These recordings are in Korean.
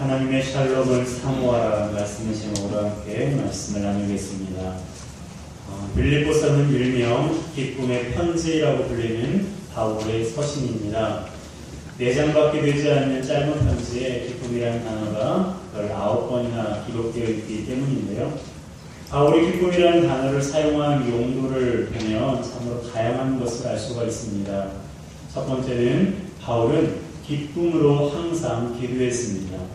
하나님의 샬롬을 사모하라 말씀의 제목으로 함께 말씀을 나누겠습니다. 빌립보서는 일명 기쁨의 편지라고 불리는 바울의 서신입니다. 4장밖에 되지 않는 짧은 편지에 기쁨이라는 단어가 19번이나 기록되어 있기 때문인데요. 바울이 기쁨이라는 단어를 사용한 용도를 보면 참으로 다양한 것을 알 수가 있습니다. 첫 번째는 바울은 기쁨으로 항상 기도했습니다.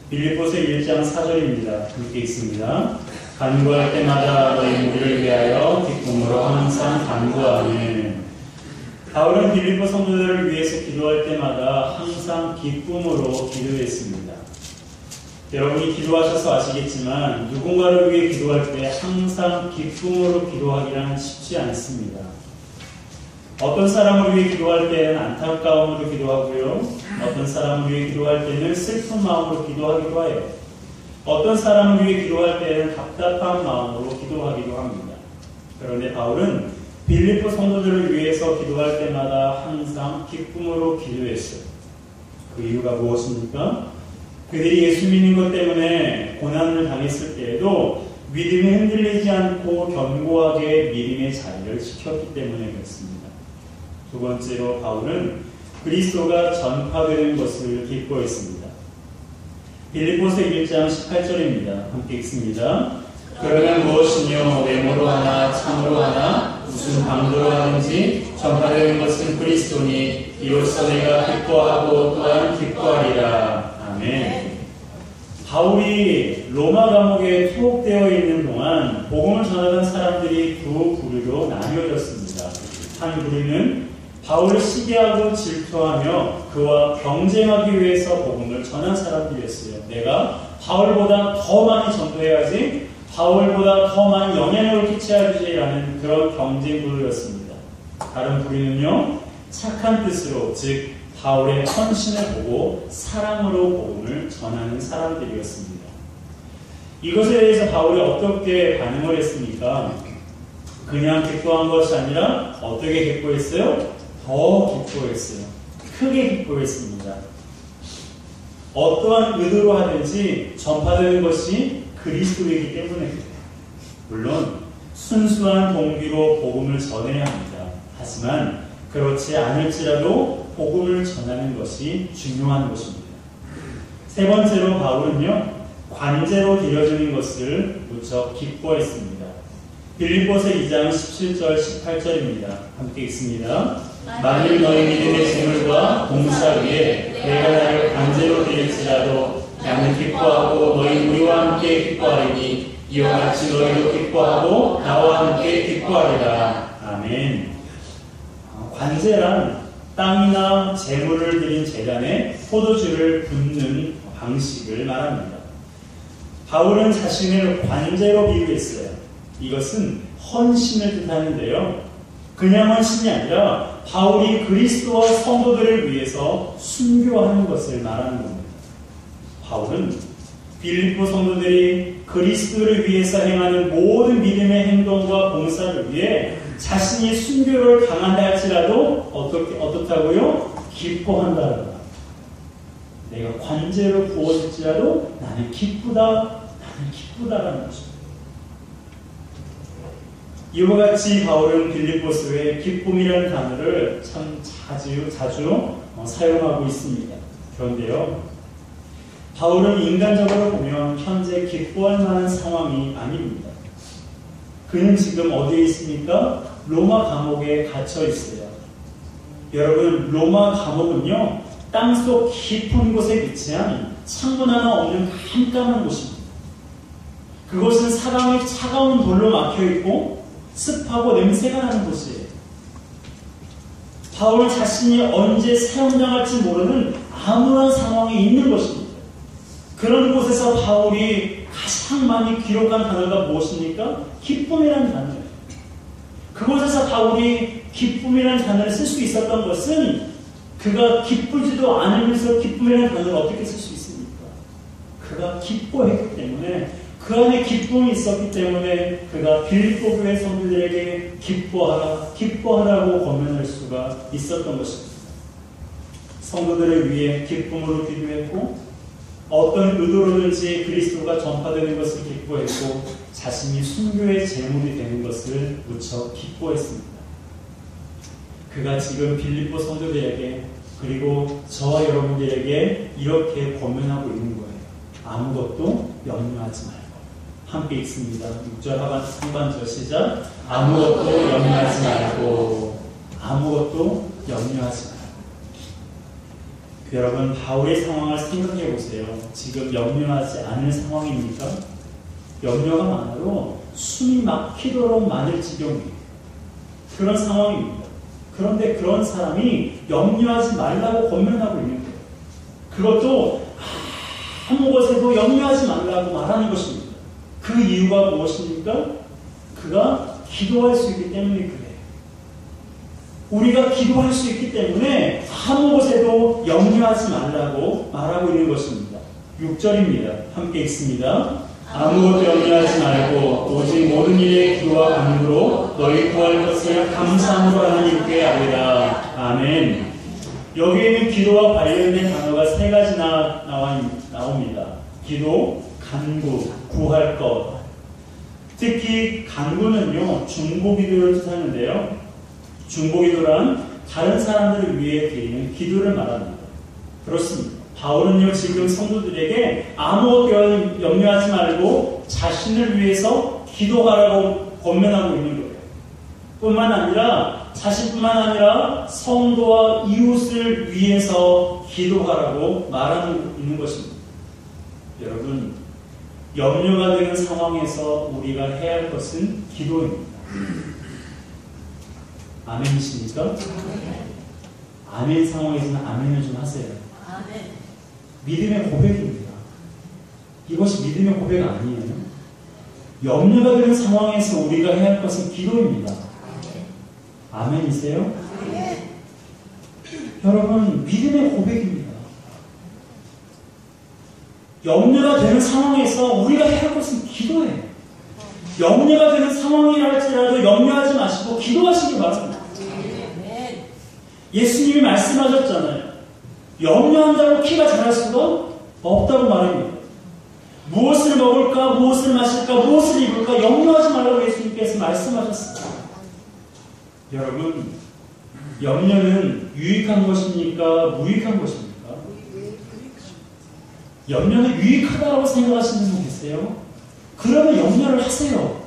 빌립보서 1장 4절입니다. 함께 읽습니다. 간구할 때마다 너희 무리를 위하여 기쁨으로 항상 간구하는. 바울은 빌립보 성도들을 위해서 기도할 때마다 항상 기쁨으로 기도했습니다. 여러분이 기도하셔서 아시겠지만 누군가를 위해 기도할 때 항상 기쁨으로 기도하기란 쉽지 않습니다. 어떤 사람을 위해 기도할 때는 안타까움으로 기도하고요. 어떤 사람을 위해 기도할 때는 슬픈 마음으로 기도하기도 해요. 어떤 사람을 위해 기도할 때는 답답한 마음으로 기도하기도 합니다. 그런데 바울은 빌립보 성도들을 위해서 기도할 때마다 항상 기쁨으로 기도했어요. 그 이유가 무엇입니까? 그들이 예수 믿는 것 때문에 고난을 당했을 때에도 믿음이 흔들리지 않고 견고하게 믿음의 자리를 지켰기 때문에 그렇습니다. 두 번째로 바울은 그리스도가 전파되는 것을 기뻐했습니다. 빌립보서 1장 18절입니다. 함께 읽습니다. 그러면 무엇이뇨 외모로 하나 참으로 하나 무슨 방도로 하는지 전파되는 것은 그리스도니 이로써 내가 기뻐하고 또한 기뻐하리라. 아멘. 바울이 로마 감옥에 투옥되어 있는 동안 복음을 전하던 사람들이 두 부류로 나뉘어졌습니다. 한 부류는 바울을 시기하고 질투하며 그와 경쟁하기 위해서 복음을 전한 사람들이었어요. 내가 바울보다 더 많이 전도해야지, 바울보다 더 많이 영향력을 끼쳐야지라는 그런 경쟁 부류였습니다. 다른 부류는요, 착한 뜻으로, 즉 바울의 헌신을 보고 사랑으로 복음을 전하는 사람들이었습니다. 이것에 대해서 바울이 어떻게 반응을 했습니까? 그냥 기뻐한 것이 아니라 어떻게 기뻐했어요? 더 기뻐했어요. 크게 기뻐했습니다. 어떠한 의도로 하든지 전파되는 것이 그리스도이기 때문에 그래요. 물론 순수한 동기로 복음을 전해야 합니다. 하지만 그렇지 않을지라도 복음을 전하는 것이 중요한 것입니다. 세 번째로 바울은요, 관제로 드려지는 것을 무척 기뻐했습니다. 빌립보서 2장 17절 18절입니다. 함께 읽습니다. 만일 너희 믿음의 재물과 봉사 위에 내가 나를 관제로 드릴지라도 나는 기뻐하고 너희 우리와 함께 기뻐하리니 이와 같이 너희도 기뻐하고 나와 함께 기뻐하리라. 아멘. 관제란 땅이나 재물을 드린 제단에 포도주를 붓는 방식을 말합니다. 바울은 자신을 관제로 비유했어요. 이것은 헌신을 뜻하는데요. 그냥 헌신이 아니라 바울이 그리스도와 성도들을 위해서 순교하는 것을 말하는 겁니다. 바울은 빌립보 성도들이 그리스도를 위해서 행하는 모든 믿음의 행동과 봉사를 위해 자신이 순교를 당한다 할지라도 어떻다고요? 기뻐한다. 내가 관제로 부어질지라도 나는 기쁘다라는 것입니다. 이와 같이 바울은 빌립보서에 기쁨이라는 단어를 참 자주 사용하고 있습니다. 그런데요, 바울은 인간적으로 보면 현재 기뻐할 만한 상황이 아닙니다. 그는 지금 어디에 있습니까? 로마 감옥에 갇혀 있어요. 여러분, 로마 감옥은요, 땅속 깊은 곳에 위치한 창문 하나 없는 깜깜한 곳입니다. 그곳은 사방이 차가운 돌로 막혀있고 습하고 냄새가 나는 곳이에요. 바울 자신이 언제 사형당할지 모르는 암울한 상황이 있는 것입니다. 그런 곳에서 바울이 가장 많이 기록한 단어가 무엇입니까? 기쁨이라는 단어예요. 그곳에서 바울이 기쁨이라는 단어를 쓸 수 있었던 것은 그가 기쁘지도 않으면서 기쁨이라는 단어를 어떻게 쓸 수 있습니까? 그가 기뻐했기 때문에, 그 안에 기쁨이 있었기 때문에 그가 빌립보 교회 성도들에게 기뻐하라고 권면할 수가 있었던 것입니다. 성도들을 위해 기쁨으로 기도했고 어떤 의도로든지 그리스도가 전파되는 것을 기뻐했고 자신이 순교의 제물이 되는 것을 무척 기뻐했습니다. 그가 지금 빌립보 성도들에게 그리고 저와 여러분들에게 이렇게 권면하고 있는 거예요. 아무것도 염려하지 말고. 함께 읽습니다. 6절 상반절 시작. 아무것도 염려하지 말고. 아무것도 염려하지 말고. 여러분, 바울의 상황을 생각해 보세요. 지금 염려하지 않을 상황입니까? 염려가 많아도 숨이 막히도록 많을 지경이에요. 그런 상황입니다. 그런데 그런 사람이 염려하지 말라고 권면하고 있는 거예요. 그것도 아무 것에도 염려하지 말라고 말하는 것입니다. 그 이유가 무엇입니까? 그가 기도할 수 있기 때문에 그래요. 우리가 기도할 수 있기 때문에 아무 것에도 염려하지 말라고 말하고 있는 것입니다. 6절입니다. 함께 읽습니다. 아무것도 염려하지 말고 오직 모든 일에 기도와 간구로 너희 구할 것을 감사함으로 하나님께 아뢰라. 아멘. 여기에는 기도와 관련된 단어가 세 가지나 나옵니다. 기도, 간구, 구할 것. 특히 간구는요, 중보기도를 뜻하는데요. 중보기도란 다른 사람들을 위해 드리는 기도를 말합니다. 그렇습니다. 바울은요, 지금 성도들에게 아무것도 염려하지 말고 자신을 위해서 기도하라고 권면하고 있는 거예요. 뿐만 아니라, 자신뿐만 아니라 성도와 이웃을 위해서 기도하라고 말하고 있는 것입니다. 여러분, 염려가 되는 상황에서 우리가 해야 할 것은 기도입니다. 아멘이십니까? 아멘 상황에서는 아멘을 좀 하세요. 아멘. 믿음의 고백입니다. 이것이 믿음의 고백 아니에요. 염려가 되는 상황에서 우리가 해야 할 것은 기도입니다. 아멘이세요? 아멘. 여러분, 믿음의 고백입니다. 염려가 되는 상황에서 우리가 해야 할 것은 기도예요. 염려가 되는 상황이라 할지라도 염려하지 마시고 기도하시기 바랍니다. 예수님이 말씀하셨잖아요. 염려한다고 키가 자랄 수가 없다고 말합니다. 무엇을 먹을까, 무엇을 마실까, 무엇을 입을까 염려하지 말라고 예수님께서 말씀하셨습니다. 여러분, 염려는 유익한 것입니까? 무익한 것입니까? 염려는 유익하다고 생각하시는 분 계세요? 그러면 염려를 하세요.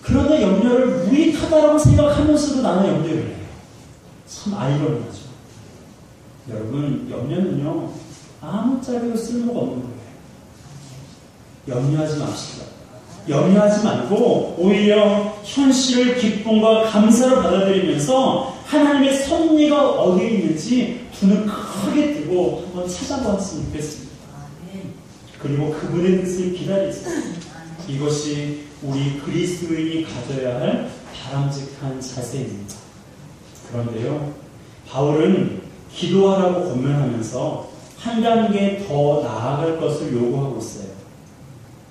그러나 염려를 무익하다고 생각하면서도 나는 염려를 해요. 참 아이러니하죠. 여러분, 염려는요, 아무짝에도 쓸모가 없는 거예요. 염려하지 맙시다. 염려하지 말고 오히려 현실을 기쁨과 감사로 받아들이면서 하나님의 섭리가 어디에 있는지 눈을 크게 뜨고 한번 찾아보았으면 좋겠습니다. 그리고 그분의 뜻을 기다리세요. 이것이 우리 그리스도인이 가져야 할 바람직한 자세입니다. 그런데요, 바울은 기도하라고 권면하면서 한 단계 더 나아갈 것을 요구하고 있어요.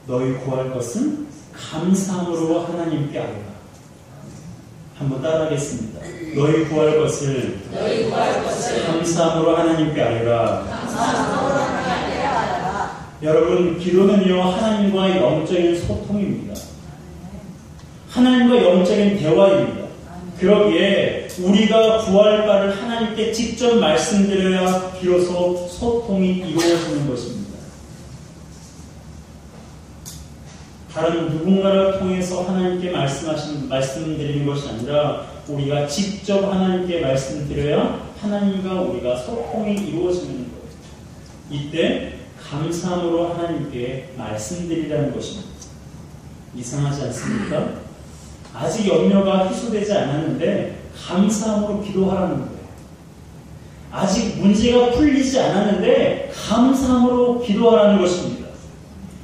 너희 구할 것은 감사함으로 하나님께 아뢰라. 한번 따라하겠습니다. 너희 구할 것을 감사함으로 하나님께 아뢰라. 여러분, 기도는요, 하나님과의 영적인 소통입니다. 하나님과 영적인 대화입니다. 그러기에 우리가 구할 바를 하나님께 직접 말씀드려야 비로소 소통이 이루어지는 것입니다. 다른 누군가를 통해서 하나님께 말씀드리는 것이 아니라 우리가 직접 하나님께 말씀드려야 하나님과 우리가 소통이 이루어지는 거예요. 이때 감사함으로 하나님께 말씀드리라는 것입니다. 이상하지 않습니까? 아직 염려가 해소되지 않았는데 감사함으로 기도하라는 거예요. 아직 문제가 풀리지 않았는데 감사함으로 기도하라는 것입니다.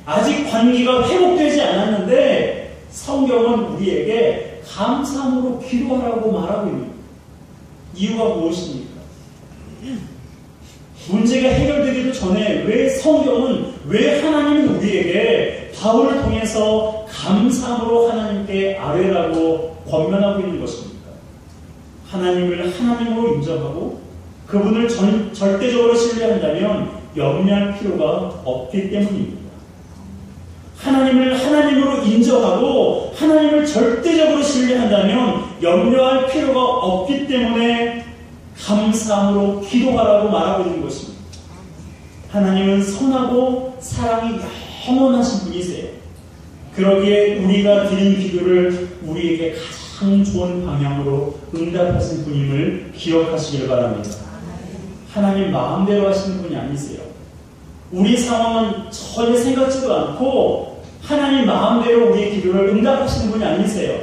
아직 관계가 회복되지 않았는데 성경은 우리에게 감사함으로 기도하라고 말하고 있는 거예요. 이유가 무엇입니까? 문제가 해결되기도 전에 왜 하나님은 우리에게 바울을 통해서 감사함으로 하나님께 아뢰라고 권면하고 있는 것입니까? 하나님을 하나님으로 인정하고 그분을 절대적으로 신뢰한다면 염려할 필요가 없기 때문입니다. 하나님을 하나님으로 인정하고 하나님을 절대적으로 신뢰한다면 염려할 필요가 없기 때문에 감사함으로 기도하라고 말하고 있는 것입니다. 하나님은 선하고 사랑이 영원하신 분이세요. 그러기에 우리가 드린 기도를 우리에게 가장 좋은 방향으로 응답하신 분임을 기억하시길 바랍니다. 하나님 마음대로 하시는 분이 아니세요. 우리 상황은 전혀 생각지도 않고 하나님 마음대로 우리의 기도를 응답하시는 분이 아니세요.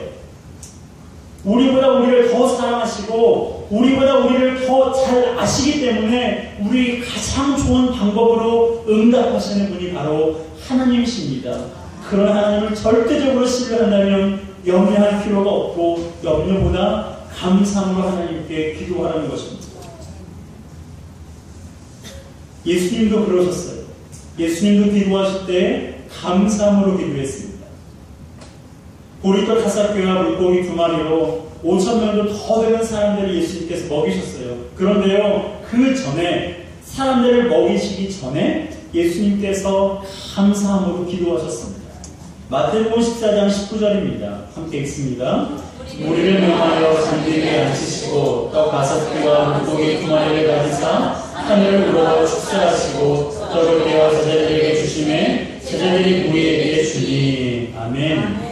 우리보다 우리를 더 사랑하시고 우리보다 우리를 더 잘 아시기 때문에 우리 가장 좋은 방법으로 응답하시는 분이 바로 하나님이십니다. 그런 하나님을 절대적으로 신뢰한다면 염려할 필요가 없고 염려보다 감사함으로 하나님께 기도하라는 것입니다. 예수님도 그러셨어요. 예수님도 기도하실 때 감사함으로 기도했습니다. 보리떡 5개와 물고기 2마리로 5,000명도 더 되는 사람들을 예수님께서 먹이셨어요. 그런데요, 그 전에 사람들을 먹이시기 전에 예수님께서 감사함으로 기도하셨습니다. 마태복음 14장 19절입니다. 함께 읽습니다. 우리를 명하여 잔디에 앉히시고 떡 5개와 물고기 2마리를 가지사 하늘을 우러러 축사하시고 떡을 떼어 제자들에게 주시매 제자들이 우리에게 주니. 아멘.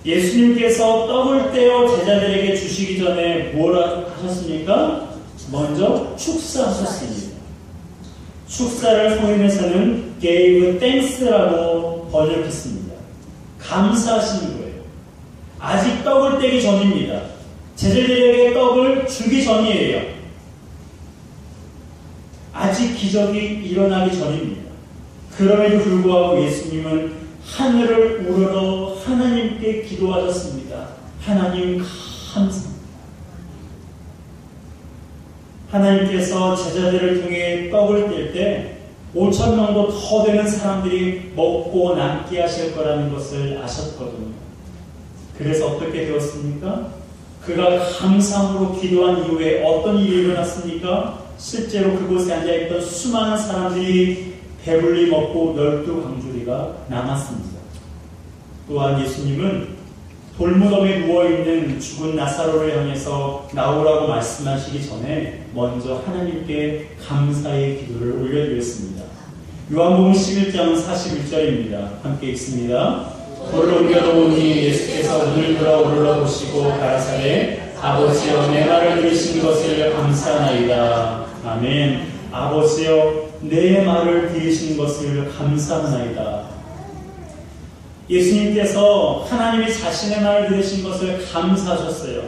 예수님께서 떡을 떼어 제자들에게 주시기 전에 뭐라 하셨습니까? 먼저 축사하셨습니다. 축사를 성경에서는 gave thanks라고 번역했습니다. 감사하시는 거예요. 아직 떡을 떼기 전입니다. 제자들에게 떡을 주기 전이에요. 아직 기적이 일어나기 전입니다. 그럼에도 불구하고 예수님은 하늘을 우러러 하나님께 기도하셨습니다. 하나님 감사합니다. 하나님께서 제자들을 통해 떡을 뗄 때 5,000명도 더 되는 사람들이 먹고 남게 하실 거라는 것을 아셨거든요. 그래서 어떻게 되었습니까? 그가 감사함으로 기도한 이후에 어떤 일이 일어났습니까? 실제로 그곳에 앉아있던 수많은 사람들이 배불리 먹고 12강주리가 남았습니다. 또한 예수님은 돌무덤에 누워있는 죽은 나사로를 향해서 나오라고 말씀하시기 전에 먼저 하나님께 감사의 기도를 올려드렸습니다. 요한복음 11장 41절입니다. 함께 읽습니다. 돌을 옮겨놓으니 예수께서 눈을 들어 올라보시고 가라사대 아버지여 내 말을 들으신 것을 감사하나이다. 아멘. 아버지여 내 말을 들으신 것을 감사하나이다. 예수님께서 하나님이 자신의 말을 들으신 것을 감사하셨어요.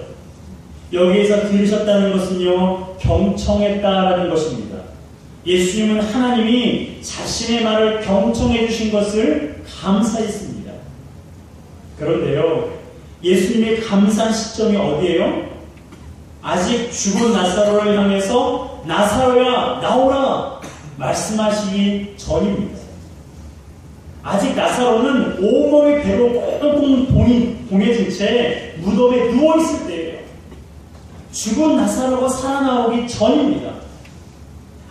여기에서 들으셨다는 것은요, 경청했다라는 것입니다. 예수님은 하나님이 자신의 말을 경청해 주신 것을 감사했습니다. 그런데요, 예수님의 감사한 시점이 어디예요? 아직 죽은 나사로를 향해서 나사로야 나오라 말씀하시기 전입니다. 아직 나사로는 온몸이 배로 꽁꽁 봉해진 채 무덤에 누워있을 때예요. 죽은 나사로가 살아나오기 전입니다.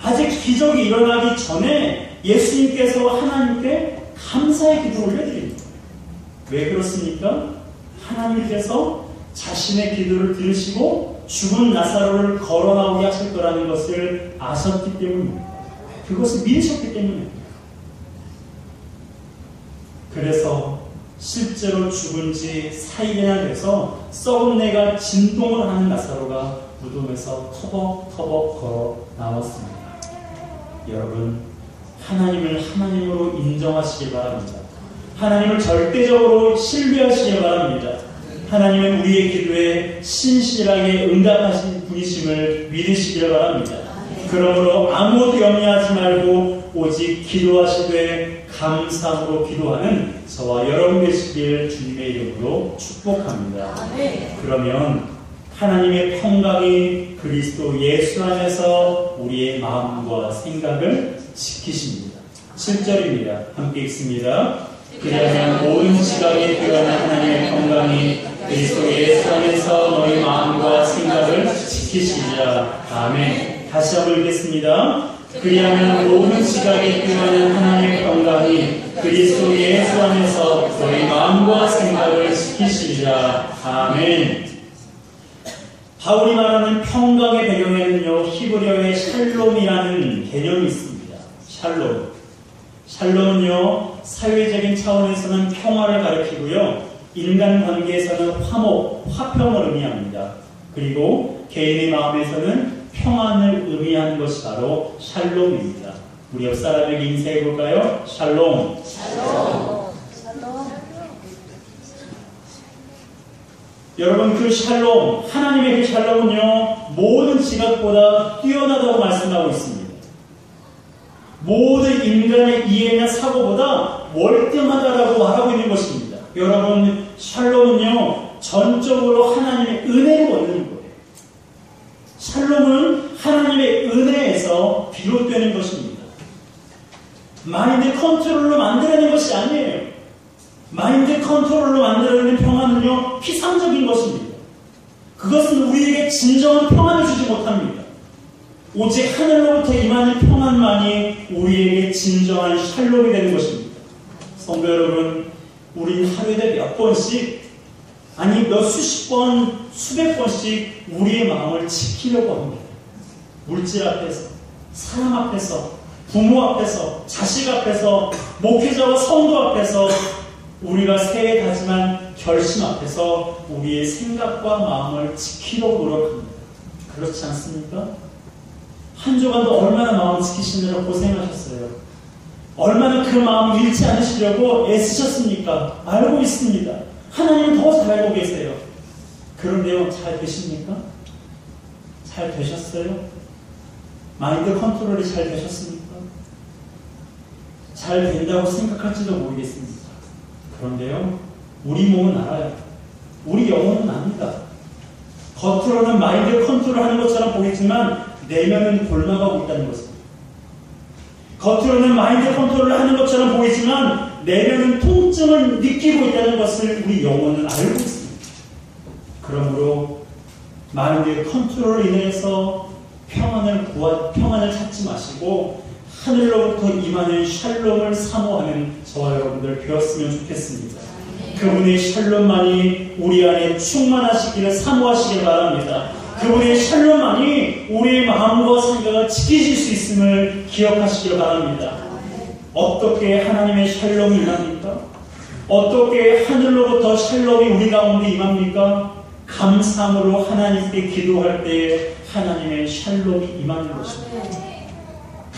아직 기적이 일어나기 전에 예수님께서 하나님께 감사의 기도를 올려드립니다. 왜 그렇습니까? 하나님께서 자신의 기도를 들으시고 죽은 나사로를 걸어 나오게 하실 거라는 것을 아셨기 때문입니다. 그것을 믿으셨기 때문입니다. 그래서 실제로 죽은 지 4일이나 돼서 썩은 내가 진동을 하는 나사로가 무덤에서 터벅터벅 걸어 나왔습니다. 여러분, 하나님을 하나님으로 인정하시기 바랍니다. 하나님을 절대적으로 신뢰하시기 바랍니다. 하나님은 우리의 기도에 신실하게 응답하신 분이심을 믿으시길 바랍니다. 그러므로 아무것도 염려하지 말고 오직 기도하시되 감사함으로 기도하는 저와 여러분 되시길 주님의 이름으로 축복합니다. 그러면 하나님의 평강이 그리스도 예수 안에서 우리의 마음과 생각을 지키십니다. 7절입니다. 함께 읽습니다. 그리하면 모든 지각이 드러난 하나님의 평강이 그리스도 예수 안에서 너희 마음과 생각을 지키시리라. 아멘. 다시 한번 읽겠습니다. 그리하면 모든 지각에 필요한 하나님의 평강이 그리스도 예수 안에서 너희 마음과 생각을 지키시리라. 아멘. 바울이 말하는 평강의 배경에는요, 히브리어의 샬롬이라는 개념이 있습니다. 샬롬. 샬롬은요, 사회적인 차원에서는 평화를 가리키고요, 인간 관계에서는 화목, 화평을 의미합니다. 그리고 개인의 마음에서는 평안을 의미하는 것이 바로 샬롬입니다. 우리 옆 사람에게 인사해 볼까요? 샬롬. 샬롬. 여러분, 그 샬롬, 하나님의 그 샬롬은요, 모든 지각보다 뛰어나다고 말씀하고 있습니다. 모든 인간의 이해나 사고보다 월등하다라고 말하고 있는 것입니다. 여러분, 샬롬은요, 전적으로 하나님의 은혜로 얻는 거예요. 샬롬은 하나님의 은혜에서 비롯되는 것입니다. 마인드 컨트롤로 만들어내는 것이 아니에요. 마인드 컨트롤로 만들어내는 평안은요, 피상적인 것입니다. 그것은 우리에게 진정한 평안을 주지 못합니다. 오직 하늘로부터 임하는 평안만이 우리에게 진정한 샬롬이 되는 것입니다. 성도 여러분, 우린 하루에 몇 번씩, 아니 몇 수십 번, 수백 번씩 우리의 마음을 지키려고 합니다. 물질 앞에서, 사람 앞에서, 부모 앞에서, 자식 앞에서, 목회자와 성도 앞에서, 우리가 새해 다짐한 결심 앞에서 우리의 생각과 마음을 지키려고 노력합니다. 그렇지 않습니까? 한 주간도 얼마나 마음 지키시느라 고생하셨어요. 얼마나 그 마음을 잃지 않으시려고 애쓰셨습니까? 알고 있습니다. 하나님은 더 잘 알고 계세요. 그런데요, 잘 되십니까? 잘 되셨어요? 마인드 컨트롤이 잘 되셨습니까? 잘 된다고 생각할지도 모르겠습니다. 그런데요, 우리 몸은 알아요. 우리 영혼은 압니다. 겉으로는 마인드 컨트롤 하는 것처럼 보이지만 내면은 골마가고 있다는 것입니다. 겉으로는 마인드 컨트롤을 하는 것처럼 보이지만 내면은 통증을 느끼고 있다는 것을 우리 영혼은 알고 있습니다. 그러므로 마인드 컨트롤로 인해서 평안을 찾지 마시고 하늘로부터 임하는 샬롬을 사모하는 저와 여러분들 되었으면 좋겠습니다. 그분의 샬롬만이 우리 안에 충만하시기를 사모하시길 바랍니다. 그분의 샬롬만이 우리의 마음과 생각을 지키실 수 있음을 기억하시길 바랍니다. 어떻게 하나님의 샬롬이 임합니까? 어떻게 하늘로부터 샬롬이 우리 가운데 임합니까? 감사함으로 하나님께 기도할 때 하나님의 샬롬이 임하는 것입니다.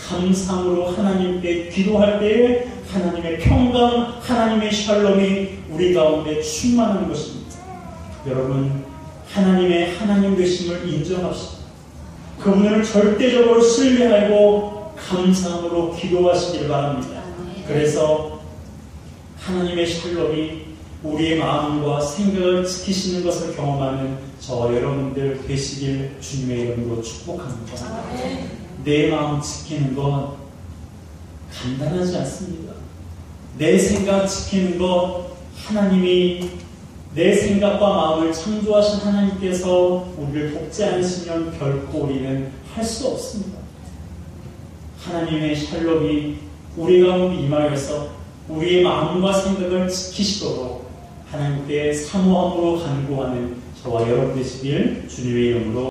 감사함으로 하나님께 기도할 때 하나님의 평강, 하나님의 샬롬이 우리 가운데 충만한 것입니다. 여러분, 하나님의 하나님 되심을 인정합시다. 그분을 절대적으로 신뢰하고 감사함으로 기도하시길 바랍니다. 그래서 하나님의 샬롬이 우리의 마음과 생각을 지키시는 것을 경험하는 저와 여러분들 되시길 주님의 이름으로 축복합니다. 내 마음 지키는 건 간단하지 않습니다. 내 생각 지키는 것, 하나님이 내 생각과 마음을 창조하신 하나님께서 우리를 돕지 않으시면 결코 우리는 할 수 없습니다. 하나님의 샬롬이 우리 가운데 임하여서 우리의 마음과 생각을 지키시도록 하나님께 사모함으로 간구하는 저와 여러분 되시길 주님의 이름으로